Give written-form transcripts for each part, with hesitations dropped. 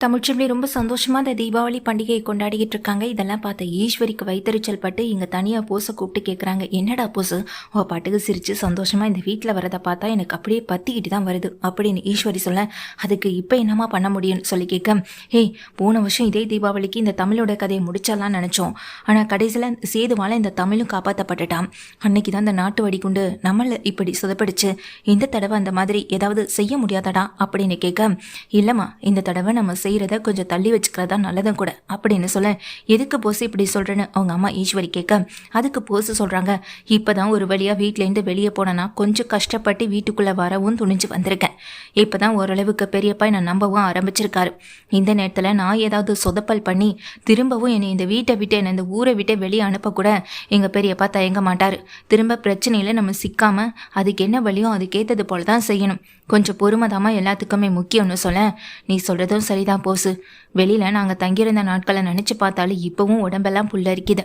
தமிழ்ச்செல்வி ரொம்ப சந்தோஷமா இந்த தீபாவளி பண்டிகையை கொண்டாடிக்கிட்டு இருக்காங்க. இதெல்லாம் பார்த்த ஈஸ்வரிக்கு வைத்தறிச்சல் பட்டு இங்க தனியா போஸை கூப்பிட்டு கேட்குறாங்க, என்னடா போஸு அவ பாட்டுக்கு சிரிச்சு சந்தோஷமா இந்த வீட்டில் வரதை பார்த்தா எனக்கு அப்படியே பத்திக்கிட்டு தான் வருது அப்படின்னு ஈஸ்வரி சொல்ல, அதுக்கு இப்போ என்னமா பண்ண முடியும்னு சொல்லி கேட்க, ஏய் போன வருஷம் இதே தீபாவளிக்கு இந்த தமிழோட கதையை முடிச்சிடலாம்னு நினச்சோம். ஆனால் கடைசியில் சேதுவால் இந்த தமிழும் காப்பாற்றப்பட்டுட்டான். அன்னைக்கு தான் இந்த நாட்டு வெடிகுண்டு நம்மளை இப்படி சொதப்படிச்சு. இந்த தடவை அந்த மாதிரி ஏதாவது செய்ய முடியாதடா அப்படின்னு கேட்க, இல்லைம்மா இந்த தடவை நம்ம செய்கிறத கொஞ்சம் தள்ளி வச்சுக்கிறதா நல்லதும் கூட அப்படின்னு சொல்ல, எதுக்கு போஸ் இப்படி சொல்கிறேன்னு அவங்க அம்மா ஈஸ்வரி கேட்க, அதுக்கு போஸ் சொல்கிறாங்க, இப்போ தான் ஒரு வழியாக வீட்டிலேருந்து வெளியே போனேன்னா கொஞ்சம் கஷ்டப்பட்டு வீட்டுக்குள்ளே வரவும் துணிஞ்சு வந்திருக்கேன். இப்போ தான் ஓரளவுக்கு பெரியப்பா என்னை நம்பவும் ஆரம்பிச்சிருக்காரு. இந்த நேரத்தில் நான் ஏதாவது சொதப்பல் பண்ணி திரும்பவும் என்னை இந்த வீட்டை விட்டு என்னை இந்த ஊரை விட்டு வெளியே அனுப்பக்கூட எங்கள் பெரியப்பா தயங்க மாட்டார். திரும்ப பிரச்சனையில் நம்ம சிக்காமல் அதுக்கு என்ன வழியோ அதுக்கேற்றது போல தான் செய்யணும். கொஞ்சம் பொறுமைதாம்மா எல்லாத்துக்குமே முக்கியம்னு சொல்ல, நீ சொல்கிறதும் சரிதான் போசு. வெளியில் நாங்கள் தங்கியிருந்த நாட்களை நினச்சி பார்த்தாலும் இப்போவும் உடம்பெல்லாம் புல்லரிக்குது.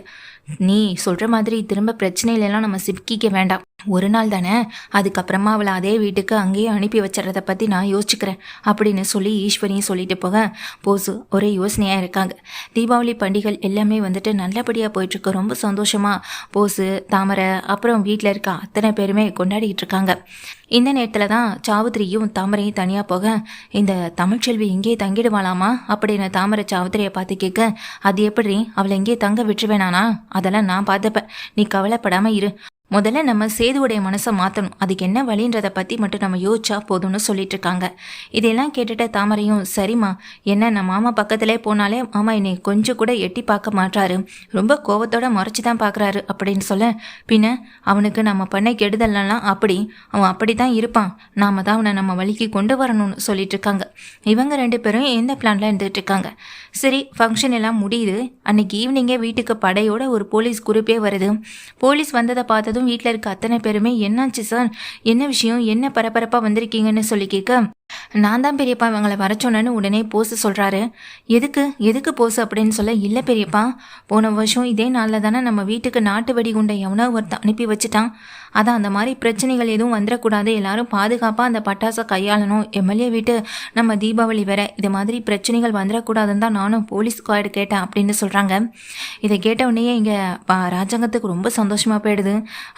நீ சொல்கிற மாதிரி திரும்ப பிரச்சனையிலலாம் நம்ம சிக்கிக்க வேண்டாம். ஒரு நாள் தானே, அதுக்கப்புறமா அவளை அதே வீட்டுக்கு அங்கேயே அனுப்பி வச்சுறத பற்றி நான் யோசிச்சுக்கிறேன் அப்படின்னு சொல்லி ஈஸ்வரியும் சொல்லிட்டு போக, போசு ஒரே யோசனையாக இருக்காங்க. தீபாவளி பண்டிகை எல்லாமே வந்துட்டு நல்லபடியாக போயிட்டுருக்கு. ரொம்ப சந்தோஷமாக போசு, தாமரை, அப்புறம் வீட்டில் இருக்க அத்தனை பேருமே கொண்டாடிக்கிட்டு இருக்காங்க. இந்த நேரத்தில் தான் சாவுத்திரியும் தாமரையும் தனியாக போக, இந்த தமிழ்ச்செல்வி இங்கே தங்கிடுவாளாமா அப்படின்னு தாமரை சாவுத்திரியை பார்த்து கேட்க, அது எப்படி அவளை இங்கே தங்க விட்டுருவேனானா, அதெல்லாம் நான் பார்த்துப்பேன், நீ கவலைப்படாமல் இரு. முதல்ல நம்ம சேதுவுடைய மனசை மாற்றணும், அதுக்கு என்ன வழின்றதை பற்றி மட்டும் நம்ம யோசிச்சா போதும்னு சொல்லிட்டு இருக்காங்க. இதெல்லாம் கேட்டுட்டு தாமரையும், சரிம்மா என்ன நான் மாமா பக்கத்திலே போனாலே மாமா என்னை கொஞ்சம் கூட எட்டி பார்க்க மாட்டாரு, ரொம்ப கோவத்தோட மறைச்சி தான் பார்க்குறாரு அப்படின்னு சொல்ல, பின்ன அவனுக்கு நம்ம பண்ண கெடுதல்லாம் அவன் அப்படி தான் இருப்பான், நாம தான் அவனை நம்ம வழிக்கு கொண்டு வரணும்னு சொல்லிட்டு இருக்காங்க. இவங்க ரெண்டு பேரும் எந்த பிளான்ல இருந்துட்டு இருக்காங்க. சரி, ஃபங்க்ஷன் எல்லாம் முடியுது. அன்னைக்கு ஈவினிங்கே வீட்டுக்கு படையோட ஒரு போலீஸ் குரூப்பே வருது. போலீஸ் வந்ததை பார்த்ததும் வீட்டில் இருக்க அத்தனை பேருமே, என்னாச்சு சார், என்ன விஷயம், என்ன பரபரப்பாக வந்திருக்கீங்கன்னு சொல்லி கேட்க, நான் தான் பெரியப்பா இவங்களை வர சொன்னேன்னு உடனே போஸ் சொல்கிறாரு. எதுக்கு போஸ் அப்படின்னு சொல்ல, இல்லை பெரியப்பா, போன வருஷம் இதே நாளில் தானே நம்ம வீட்டுக்கு நாட்டு வெடிகுண்டை எவனோ ஒருத்தன் அனுப்பி வச்சுட்டான். அதான் அந்த மாதிரி பிரச்சனைகள் எதுவும் வந்துடக்கூடாது, எல்லாரும் பாதுகாப்பாக அந்த பட்டாசை கையாளணும், எம்எல்ஏ வீட்டு நம்ம தீபாவளி வேற, இது மாதிரி பிரச்சனைகள் வந்துடக்கூடாதுன்னு தான் நானும் போலீஸ் கார்டு கேட்டேன் அப்படின்னு சொல்கிறாங்க. இதை கேட்ட உடனே இங்கே ராஜாங்கத்துக்கு ரொம்ப சந்தோஷமாக போயிடுது.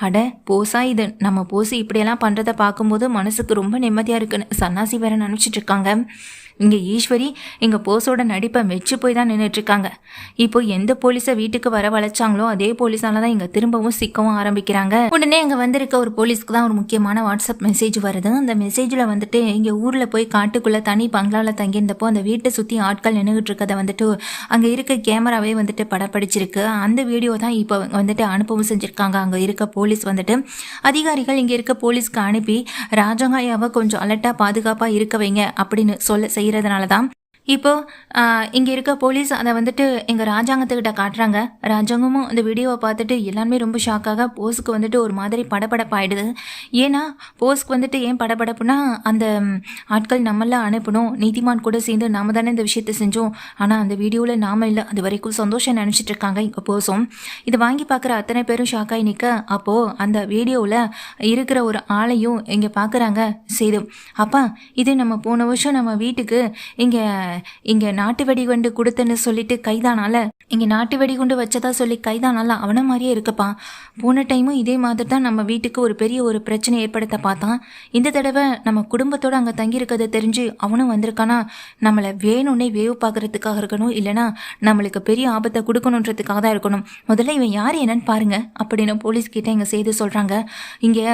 அட போஸா இது, நம்ம போஸ் இப்படியெல்லாம் பண்ணுறதை பார்க்கும்போது மனசுக்கு ரொம்ப நிம்மதியாக இருக்குன்னு சன்னாசி வேற நினச்சிட்டு இருக்காங்க. இங்கே ஈஸ்வரி எங்கள் போஸோட நடிப்பை மெச்சு போய் தான் நின்றுட்டுருக்காங்க. இப்போ எந்த போலீஸை வீட்டுக்கு வர வளைச்சாங்களோ அதே போலீஸால தான் இங்கே திரும்பவும் சிக்கவும் ஆரம்பிக்கிறாங்க. உடனே இங்கே வந்திருக்க ஒரு போலீஸ்க்கு தான் ஒரு முக்கியமான வாட்ஸ்அப் மெசேஜ் வருது. அந்த மெசேஜில் வந்துட்டு இங்கே ஊரில் போய் காட்டுக்குள்ளே தனி பங்களாவில் தங்கியிருந்தப்போ அந்த வீட்டை சுற்றி ஆட்கள் நின்றுட்டு இருக்கதை வந்துட்டு அங்கே இருக்க கேமராவே வந்துட்டு படப்பிடிச்சிருக்கு. அந்த வீடியோ தான் இப்போ வந்துட்டு அனுப்பவும் செஞ்சுருக்காங்க. அங்கே இருக்க போலீஸ் வந்துட்டு அதிகாரிகள் இங்கே இருக்க போலீஸ்க்கு அனுப்பி ராஜங்காயாவை கொஞ்சம் அலர்ட்டாக பாதுகாப்பாக இருக்க வைங்க அப்படின்னு செய்கிறதுனால தான் இப்போ இங்கே இருக்க போலீஸ் அதை வந்துட்டு எங்கள் ராஜாங்கத்துக்கிட்ட காட்டுறாங்க. ராஜாங்கமும் அந்த வீடியோவை பார்த்துட்டு எல்லாருமே ரொம்ப ஷாக்காக போஸுக்கு வந்துட்டு ஒரு மாதிரி படபடப்பாயிடுது. ஏன்னா போஸ்க்கு வந்துட்டு ஏன் படபடப்புனா, அந்த ஆட்கள் நம்மளாம் அனுப்பணும், நீதிமான் கூட சேர்ந்து நாம தானே இந்த விஷயத்தை செஞ்சோம், ஆனால் அந்த வீடியோவில் நாம இல்லை, அது வரைக்கும் சந்தோஷம் நினச்சிட்டு இருக்காங்க இங்கே போஸும். இதை வாங்கி பார்க்குற அத்தனை பேரும் ஷாக்காகி நிற்க, அப்போது அந்த வீடியோவில் இருக்கிற ஒரு ஆளையும் இங்கே பார்க்குறாங்க சேது. அப்பா இது நம்ம போன வருஷம் நம்ம வீட்டுக்கு இங்கே நாட்டு வெடிகுண்டு கொடுத்தன்னு சொல்லிட்டு கைதானால, இங்கே நாட்டு வெடிகுண்டு வச்சதா சொல்லி கைதானால அவனை மாதிரியே இருக்கப்பா. போன டைமும் இதே மாதிரி தான் நம்ம வீட்டுக்கு ஒரு பெரிய ஒரு பிரச்சனை ஏற்படுத்த பார்த்தான். இந்த தடவை நம்ம குடும்பத்தோடு அங்கே தங்கியிருக்கிறத தெரிஞ்சு அவனும் வந்திருக்கானா, நம்மளை வேணும்னே வேவு பார்க்கறதுக்காக இருக்கணும், இல்லைனா நம்மளுக்கு பெரிய ஆபத்தை கொடுக்கணுன்றதுக்காக தான் இருக்கணும். முதல்ல இவன் யார் என்னன்னு பாருங்க அப்படின்னு போலீஸ் கிட்ட இங்கே செய்து சொல்கிறாங்க. இங்கே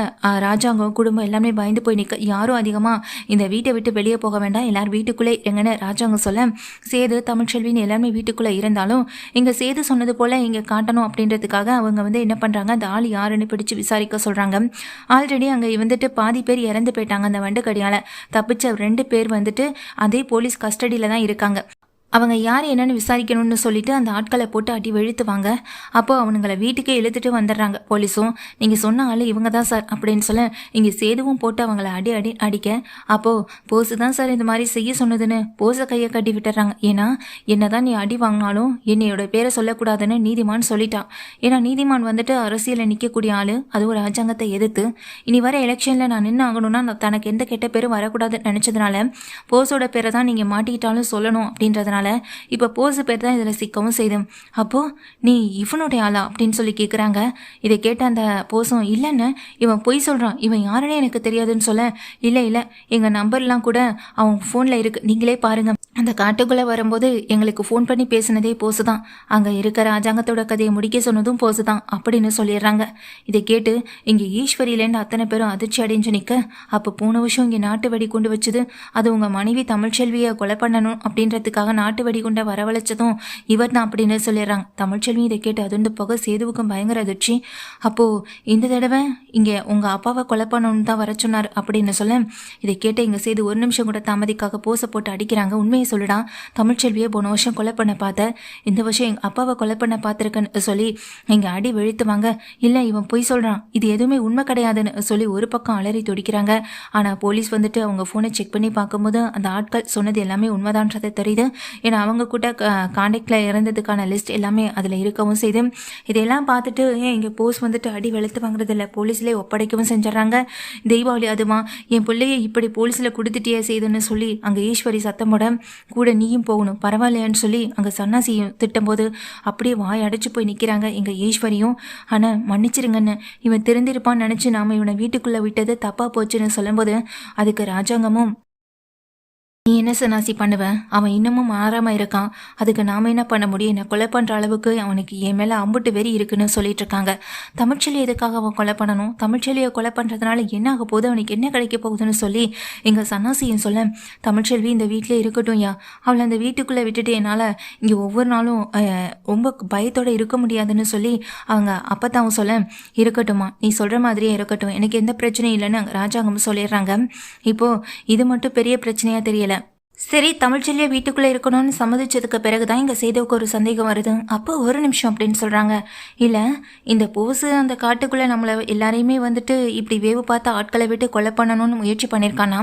ராஜாங்கம் குடும்பம் எல்லாமே பயந்து போய் நிற்க, யாரும் அதிகமாக இந்த வீட்டை விட்டு வெளியே போக வேண்டாம், எல்லாரும் வீட்டுக்குள்ளே எங்கன்னு ராஜாங்க சொல்ல, சேது தமிழ்ச்செல்வின்னு எல்லாமே வீட்டுக்குள்ளே இருந்தாலும் இங்கே சேது சொன்னது போல் இங்கே காட்டணும் அப்படின்றதுக்காக அவங்க வந்து என்ன பண்ணுறாங்க, அந்த ஆள் யாருன்னு பிடிச்சு விசாரிக்க சொல்கிறாங்க. ஆல்ரெடி அங்கே வந்துட்டு பாதி பேர் இறந்து போயிட்டாங்க. அந்த வண்டுக்கடியால் தப்பிச்ச 2 பேர் வந்துட்டு அதே போலீஸ் கஸ்டடியில் தான் இருக்காங்க. அவங்க யார் என்னன்னு விசாரிக்கணும்னு சொல்லிட்டு அந்த ஆட்களை போட்டு அடி வெழுத்துவாங்க. அப்போ அவனுங்களை வீட்டுக்கே இழுத்துட்டு வந்துடுறாங்க போலீஸும். நீங்கள் சொன்ன ஆள் இவங்க தான் சார் அப்படின்னு சொல்ல இங்கே சேதுவும் போட்டு அவங்கள அடிக்க அப்போது போஸு தான் சார் இந்த மாதிரி செய்ய சொன்னதுன்னு போஸை கையை கட்டி விட்டுறாங்க. ஏன்னா என்னதான் நீ அடி வாங்கினாலும் என்னையோட பேரை சொல்லக்கூடாதுன்னு நீதிமான் சொல்லிட்டான். ஏன்னா நீதிமான் வந்துட்டு அரசியலில் நிற்கக்கூடிய ஆள், அது ஒரு ராஜாங்கத்தை எதிர்த்து இனி வர எலெக்ஷனில் நான் நின்று ஆகணும்னா தனக்கு எந்த கெட்ட பேரும் வரக்கூடாதுன்னு நினச்சதுனால போஸோட பேரை தான் நீங்கள் மாட்டிக்கிட்டாலும் சொல்லணும் அப்படின்றதுனால இப்போ போஸு பேர் தான் இதில் சிக்கவும் செய்தும். அப்போது நீ இவனுடைய ஆளா அப்படின்னு சொல்லி கேட்குறாங்க. இதை கேட்ட அந்த போஸும் இல்லைன்னு இவன் பொய் சொல்கிறான், இவன் யாருன்னே எனக்கு தெரியாதுன்னு சொல்ல இல்லை எங்கள் நம்பர்லாம் கூட அவன் ஃபோனில் இருக்குது, நீங்களே பாருங்கள். அந்த காட்டுக்குள்ளே வரும்போது எங்களுக்கு ஃபோன் பண்ணி பேசினதே போஸு தான், அங்கே இருக்கிற ராஜாங்கத்தோட கதையை முடிக்க சொன்னதும் போஸு தான் அப்படின்னு சொல்லிடுறாங்க. இதை கேட்டு இங்கே ஈஸ்வரியிலேருந்து அத்தனை பேரும் அதிர்ச்சி அடைஞ்சு நிற்க அப்போ போன வருஷம் இங்கே நாட்டு வெடி கொண்டு வச்சது அது உங்கள் மனைவி தமிழ்ச்செல்வியை கொலை பண்ணணும் அப்படின்றதுக்காக நாட்டு வெடிகுண்டை வரவழைச்சதும் இவர் தான் அப்படின்னு சொல்லிடுறாங்க. தமிழ்ச்செல்வி இதை கேட்டு அதிர்ந்து போக சேதுவுக்கும் பயங்கர அதிர்ச்சி. அப்போது இந்த தடவை இங்கே உங்கள் அப்பாவை கொலை பண்ணணும்னு தான் வர சொன்னார் அப்படின்னு சொல்ல இதை கேட்டு இங்கே சேது ஒரு நிமிஷம் கூட தாமதிக்காக போஸை போட்டு அடிக்கிறாங்க. உண்மையை சொல்லிடா, தமிழ்ச்செல்வியை போன வருஷம் கொலை பண்ண பார்த்த, இந்த வருஷம் எங்கள் அப்பாவை கொலை பண்ண பார்த்துருக்கேன்னு சொல்லி இங்கே அடி வெழுத்துவாங்க. இல்லை இவன் பொய் சொல்கிறான், இது எதுவுமே உண்மை கிடையாதுன்னு சொல்லி ஒரு பக்கம் அலறி துடிக்கிறாங்க. ஆனால் போலீஸ் வந்துட்டு அவங்க ஃபோனை செக் பண்ணி பார்க்கும்போது அந்த ஆட்கள் சொன்னது எல்லாமே உண்மைதான்றதை தெரியுது. ஏன்னா அவங்க கூட கான்டாக்டில் இறந்ததுக்கான லிஸ்ட் எல்லாமே அதில் இருக்கவும் செய்து இதையெல்லாம் பார்த்துட்டு இங்கே போஸ் வந்துட்டு அடி வெளுத்து வாங்குறதில்ல, போலீஸ்லேயே ஒப்படைக்கவும் செஞ்சிடறாங்க. தீபாவளி அதுமா என் பிள்ளைய இப்படி போலீஸில் கொடுத்துட்டே செய்துன்னு சொல்லி அங்கே ஈஸ்வரி சத்தமோட கூட நீயும் போகணும் பரவாயில்லையான்னு சொல்லி அங்கே சன்னாசியும் திட்டும்போது அப்படியே வாய் அடைச்சு போய் நிற்கிறாங்க எங்கள் ஈஸ்வரியும். ஆனால் மன்னிச்சிருங்கன்னு, இவன் திருந்திருப்பான்னு நினச்சி நாம் இவனை வீட்டுக்குள்ளே விட்டது தப்பாக போச்சுன்னு சொல்லும்போது அதுக்கு ராஜாங்கமும் நீ என்ன சன்னாசி பண்ணுவேன், அவன் இன்னமும் மாறாமல் இருக்கான், அதுக்கு நாம் என்ன பண்ண முடியும், என்ன கொலை பண்ணுற அளவுக்கு அவனுக்கு என் மேலே அம்புட்டு வெறி இருக்குன்னு சொல்லிட்டு இருக்காங்க. தமிழ்ச்செல்வி எதுக்காக அவன் கொலை பண்ணணும், தமிழ்ச்செல்வியை கொலை பண்ணுறதுனால என்ன ஆக போகுது, அவனுக்கு என்ன கிடைக்க போகுதுன்னு சொல்லி எங்கள் சன்னாசியும் சொல்ல தமிழ்ச்செல்வி இந்த வீட்டிலே இருக்கட்டும் யா, அவளை அந்த வீட்டுக்குள்ளே விட்டுட்டு என்னால் இங்கே ஒவ்வொரு நாளும் ரொம்ப பயத்தோடு இருக்க முடியாதுன்னு சொல்லி அவங்க அப்பத்தாவும் சொல்ல இருக்கட்டும்மா நீ சொல்கிற மாதிரியே இருக்கட்டும், எனக்கு எந்த பிரச்சனையும் இல்லைன்னு ராஜாங்கம் சொல்லிடுறாங்க. இப்போது இது மட்டும் பெரிய பிரச்சனையாக தெரியல. சரி தமிழ்ச்செல்வியை வீட்டுக்குள்ளே இருக்கணும்னு சம்மதிச்சதுக்கு பிறகு தான் இங்கே சேதுவுக்கு ஒரு சந்தேகம் வருது. அப்போ ஒரு நிமிஷம் அப்படின்னு சொல்கிறாங்க. இல்லை இந்த போஸு அந்த காட்டுக்குள்ளே நம்மளை எல்லாரையுமே வந்துட்டு இப்படி வேவு பார்த்து ஆட்களை விட்டு கொலை பண்ணணும்னு முயற்சி பண்ணியிருக்கானா,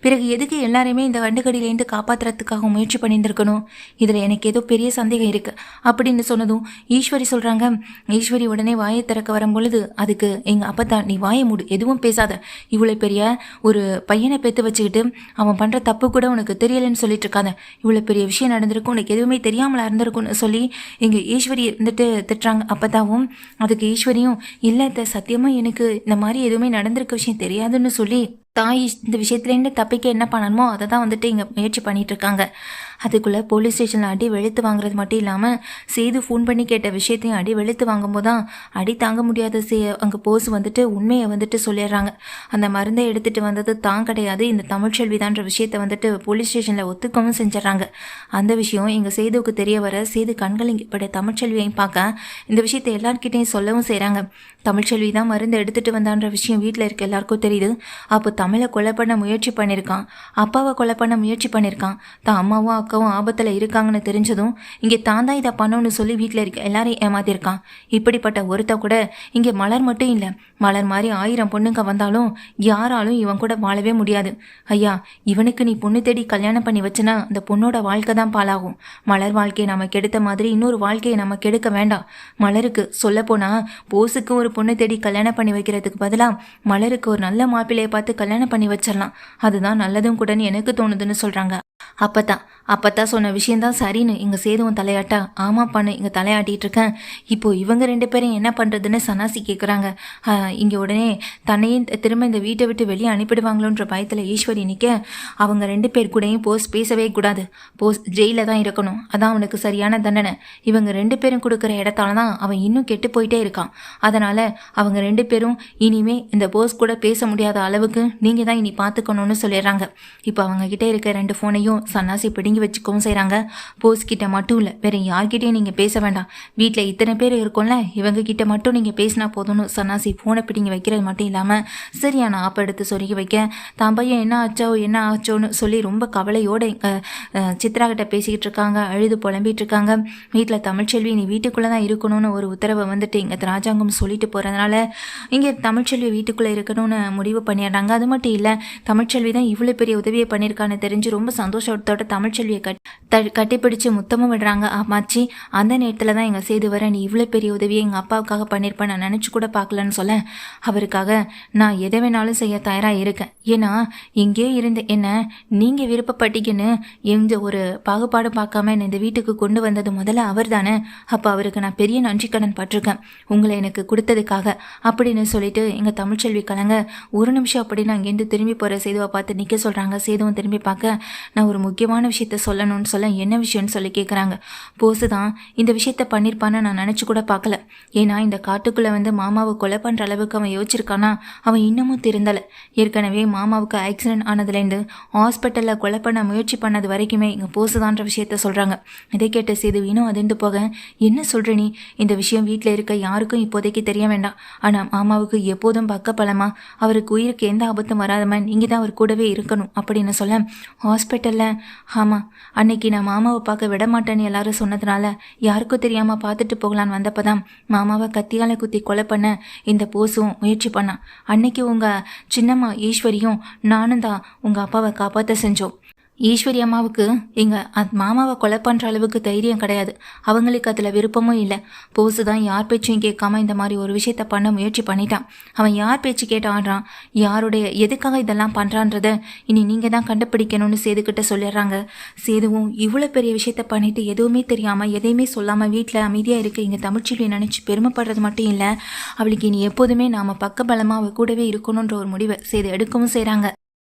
பிறகு எதுக்கு எல்லாரையுமே இந்த வண்டுக்கடியிலேருந்து காப்பாற்றுறதுக்காக முயற்சி பண்ணியிருந்துருக்கணும், இதில் எனக்கு ஏதோ பெரிய சந்தேகம் இருக்குது அப்படின்னு சொன்னதும் ஈஸ்வரி சொல்கிறாங்க. ஈஸ்வரி உடனே வாயை திறக்க வரும்பொழுது அதுக்கு எங்கள் அப்பத்தான் நீ வாயை மூடு எதுவும் பேசாத, இவ்வளோ பெரிய ஒரு பையனை பெற்று வச்சுக்கிட்டு அவன் பண்ணுற தப்பு கூட உனக்கு தெரியலன்னு சொல்லிட்டு இருக்காத, இவ்வளோ பெரிய விஷயம் நடந்திருக்கும் உனக்கு எதுவுமே தெரியாமலா இருந்திருக்கும்னு சொல்லி இங்கே ஈஸ்வரி வந்துட்டு திட்டுறாங்க. அப்பதாவும் அதுக்கு ஈஸ்வரியும் இல்லை சத்தியமாக எனக்கு இந்த மாதிரி எதுவுமே நடந்திருக்க விஷயம் தெரியாதுன்னு சொல்லி தாய் இந்த விஷயத்துலேருந்து தப்பிக்க என்ன பண்ணணுமோ அதை தான் வந்துட்டு இங்கே முயற்சி பண்ணிட்டு இருக்காங்க. அதுக்குள்ளே போலீஸ் ஸ்டேஷனில் அடி வெளுத்து வாங்குறது மட்டும் இல்லாமல் சேது ஃபோன் பண்ணி கேட்ட விஷயத்தையும் அடி வெளுத்து வாங்கும்போது தான் அடி தாங்க முடியாத அங்கே போஸ் வந்துட்டு உண்மையை வந்துட்டு சொல்லிடுறாங்க. அந்த மருந்தை எடுத்துகிட்டு வந்தது தான் கிடையாது, இந்த தமிழ்ச்செல்வி தான்ற விஷயத்தை வந்துட்டு போலீஸ் ஸ்டேஷனில் ஒத்துக்கவும் செஞ்சிடறாங்க. அந்த விஷயம் எங்கள் சேதுவுக்கு தெரிய வர சேது கண்கள் இப்படி தமிழ்ச்செல்வியையும் பார்க்க இந்த விஷயத்தை எல்லார்கிட்டையும் சொல்லவும் செய்கிறாங்க. தமிழ்ச்செல்வி தான் மருந்து எடுத்துகிட்டு வந்தான்ற விஷயம் வீட்டில் இருக்க எல்லாருக்கும் தெரியுது. அப்போ தமிழை கொலை பண்ண முயற்சி பண்ணியிருக்கான், அப்பாவை கொலை பண்ண முயற்சி பண்ணியிருக்கான், தான் அம்மாவும் அக்காவும் ஆபத்தில் இருக்காங்கன்னு தெரிஞ்சதும் இங்கே தான் தான் இதை பண்ணணும்னு சொல்லி வீட்டில் இருக்க எல்லாரையும் ஏமாத்திருக்கான். இப்படிப்பட்ட ஒருத்த கூட இங்கே மலர் மட்டும் இல்லை, மலர் மாதிரி 1000 பொண்ணுங்க வந்தாலும் யாராலும் இவன் கூட வாழவே முடியாது. ஐயா இவனுக்கு நீ பொண்ணு தேடி கல்யாணம் பண்ணி வச்சுனா அந்த பொண்ணோட வாழ்க்கை தான் பாழாகும். மலர் வாழ்க்கையை நம்ம கெடுத்த மாதிரி இன்னொரு வாழ்க்கையை நம்ம கெடுக்க வேண்டாம். மலருக்கு சொல்லப்போனால் போஸுக்கு ஒரு பொண்ணு தேடி கல்யாணம் பண்ணி வைக்கிறதுக்கு பதிலாக மலருக்கு ஒரு நல்ல மாப்பிள்ளையை பார்த்து கல்யாணம் பண்ணி வச்சிடலாம், அதுதான் நல்லதும் கூடன்னு எனக்கு தோணுதுன்னு சொல்கிறாங்க. அப்பத்தான் சொன்ன விஷயந்தான் சரின்னு இங்கே சேதுவும் தலையாட்டா ஆமாப்பான்னு இங்கே தலையாட்டிகிட்டு இருக்கேன். இப்போது இவங்க 2 பேரும் என்ன பண்ணுறதுன்னு சன்னாசி கேட்குறாங்க. இங்கே உடனே தன்னையும் திரும்ப இந்த வீட்டை விட்டு வெளியே அனுப்பிடுவாங்களோன்ற பயத்தில் ஈஸ்வரி நிற்க அவங்க 2 பேர் கூடயும் போஸ் பேசவே கூடாது, போஸ் ஜெயிலில் தான் இருக்கணும், அதான் அவனுக்கு சரியான தண்டனை. இவங்க 2 பேரும் கொடுக்குற இடத்தால தான் அவன் இன்னும் கெட்டு போயிட்டே இருக்கான். அதனால் அவங்க 2 பேரும் இனிமே இந்த போஸ் கூட பேச முடியாத அளவுக்கு நீங்கள் தான் இனி பார்த்துக்கணும்னு சொல்லிடுறாங்க. இப்போ அவங்க கிட்டே இருக்க 2 ஃபோனையும் எல்லாத்தையும் சன்னாசி பிடுங்கி வச்சுக்கவும் செய்கிறாங்க. போஸ் கிட்ட மட்டும் இல்லை, வேற யார்கிட்டையும் நீங்கள் பேச வேண்டாம், வீட்டில் இத்தனை பேர் இருக்கும்ல, இவங்க கிட்ட மட்டும் நீங்கள் பேசினா போதும்னு சன்னாசி ஃபோனை பிடிங்கி வைக்கிறது மட்டும் இல்லாமல் சரியான ஆப்பை எடுத்து சொருகி வைக்க, தான் பையன் என்ன ஆச்சோன்னு சொல்லி ரொம்ப கவலையோடு சித்ரா கிட்ட பேசிக்கிட்டு இருக்காங்க. அழுது புலம்பிட்டு இருக்காங்க. வீட்டில் தமிழ்ச்செல்வி நீ வீட்டுக்குள்ளே தான் இருக்கணும்னு ஒரு உத்தரவை வந்துட்டு இங்கே ராஜாங்கம் சொல்லிட்டு போகிறதுனால இங்கே தமிழ்ச்செல்வி வீட்டுக்குள்ளே இருக்கணும்னு முடிவு பண்ணிடுறாங்க. அது மட்டும் இல்லை, தமிழ்ச்செல்வி தான் இவ்வளோ பெரிய உதவியை பண்ணியிருக்கான்னு தெரிஞ்சு ரொம்ப சந்தோஷத்தோட தமிழ்ச்செல்வியை கட்டிப்பிடிச்சு முத்தமும் விடுறாங்க. ஆமாச்சி, அந்த நேரத்தில் தான் எங்கள் சேது வர நீ இவ்வளோ பெரிய உதவியை எங்கள் அப்பாவுக்காக பண்ணியிருப்பேன் நான் நினச்சி கூட பார்க்கலன்னு சொல்ல, அவருக்காக நான் எதை வேணாலும் செய்ய தயாராக இருக்கேன். ஏன்னா இங்கே இருந்து என்ன நீங்கள் விருப்பப்பட்டீங்கன்னு எந்த ஒரு பாகுபாடும் பார்க்காம என்னை இந்த வீட்டுக்கு கொண்டு வந்தது முதல்ல அவர் தானே. அப்போ அவருக்கு நான் பெரிய நன்றி கடன் பட்டிருக்கேன் உங்களை எனக்கு கொடுத்ததுக்காக அப்படின்னு சொல்லிட்டு எங்கள் தமிழ்ச்செல்வி கலங்க. ஒரு நிமிஷம் அப்படின்னு அங்கேருந்து திரும்பி போகிற சேதுவை பார்த்து நிற்க சொல்கிறாங்க. சேதுவும் திரும்பி பார்க்க, நான் ஒரு முக்கியமான விஷயத்த சொல்லணும்னு சொல்ல, என்ன விஷயம்னு சொல்லி கேட்குறாங்க. போசு தான் இந்த விஷயத்த பண்ணியிருப்பான்னு நான் நினச்சி கூட பார்க்கல. ஏன்னா இந்த காட்டுக்குள்ளே வந்து மாமாவை கொலை பண்ணுற அளவுக்கு அவன் யோசிச்சிருக்கானா, அவன் இன்னமும் திருந்தலை. ஏற்கனவே மாமாவுக்கு ஆக்சிடென்ட் ஆனதுலேருந்து ஹாஸ்பிட்டலில் கொலை பண்ண முயற்சி பண்ணது வரைக்குமே இங்கே போசுதான்ற விஷயத்த சொல்கிறாங்க. இதை கேட்ட சேது இன்னும் அதிர்ந்து போக, என்ன சொல்கிற நீ, இந்த விஷயம் வீட்டில் இருக்க யாருக்கும் இப்போதைக்கு தெரிய வேண்டாம். ஆனால் மாமாவுக்கு எப்போதும் பக்கப்பலமா, அவருக்கு உயிருக்கு எந்த ஆபத்தும் வராதமா நீங்கள் தான் அவர் கூடவே இருக்கணும் அப்படின்னு சொல்ல, ஹாஸ்பிட்டலில் ஆமாம், அன்னைக்கு நான் மாமாவை பார்க்க விட மாட்டேன்னு எல்லாரும் சொன்னதுனால யாருக்கும் தெரியாமல் பார்த்துட்டு போகலான்னு வந்தப்போ தான் மாமாவை கத்தியால் குத்தி கொலை பண்ண இந்த போசும் முயற்சி பண்ணான். அன்னைக்கு உங்கள் சின்னம்மா ஈஸ்வரியும் நானும் தான் உங்கள் அப்பாவை காப்பாற்ற செஞ்சோம். ஈஸ்வரி அம்மாவுக்கு எங்கள் மாமாவை கொலை பண்ணுற அளவுக்கு தைரியம் கிடையாது, அவங்களுக்கு அதில் விருப்பமும் இல்லை. போசு தான் யார் பேச்சையும் கேட்காம இந்த மாதிரி ஒரு விஷயத்த பண்ண முயற்சி பண்ணிட்டான். அவன் யார் பேச்சு கேட்டு ஆடுறான், யாருடைய எதுக்காக இதெல்லாம் பண்ணுறான்றத இனி நீங்கள் தான் கண்டுபிடிக்கணும்னு சேதுக்கிட்ட சொல்லிடுறாங்க. சேதுவும் இவ்வளோ பெரிய விஷயத்த பண்ணிட்டு எதுவுமே தெரியாமல் எதையுமே சொல்லாமல் வீட்டில் அமைதியாக இருக்க இங்கே தமிழ்ச்செல்வி நினச்சி பெருமைப்படுறது மட்டும் இல்லை, அவளுக்கு இனி எப்போதுமே நாம் பக்கபலமாக அவள் கூடவே இருக்கணுன்ற ஒரு முடிவை சேது எடுக்கவும் செய்கிறாங்க.